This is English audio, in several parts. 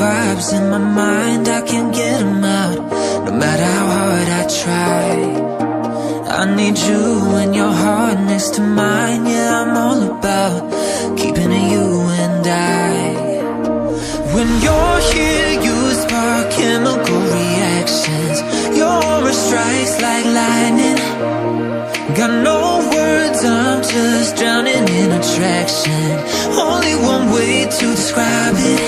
vibes in my mind, I can't get them out, no matter how hard I try. I need you and your heart next to mine. Yeah, I'm all about keeping it you and I. When you're here, you spark chemical reactions. Your aura strikes like lightning. Got no words, I'm just drowning in attraction. Only one way to describe it.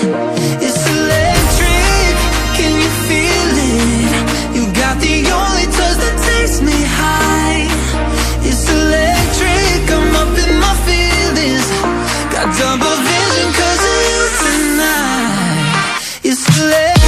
It's electric, can you feel it? You got the only touch that takes me high. It's electric, I'm up in my feelings. Got double vision 'cause of you tonight. It's electric.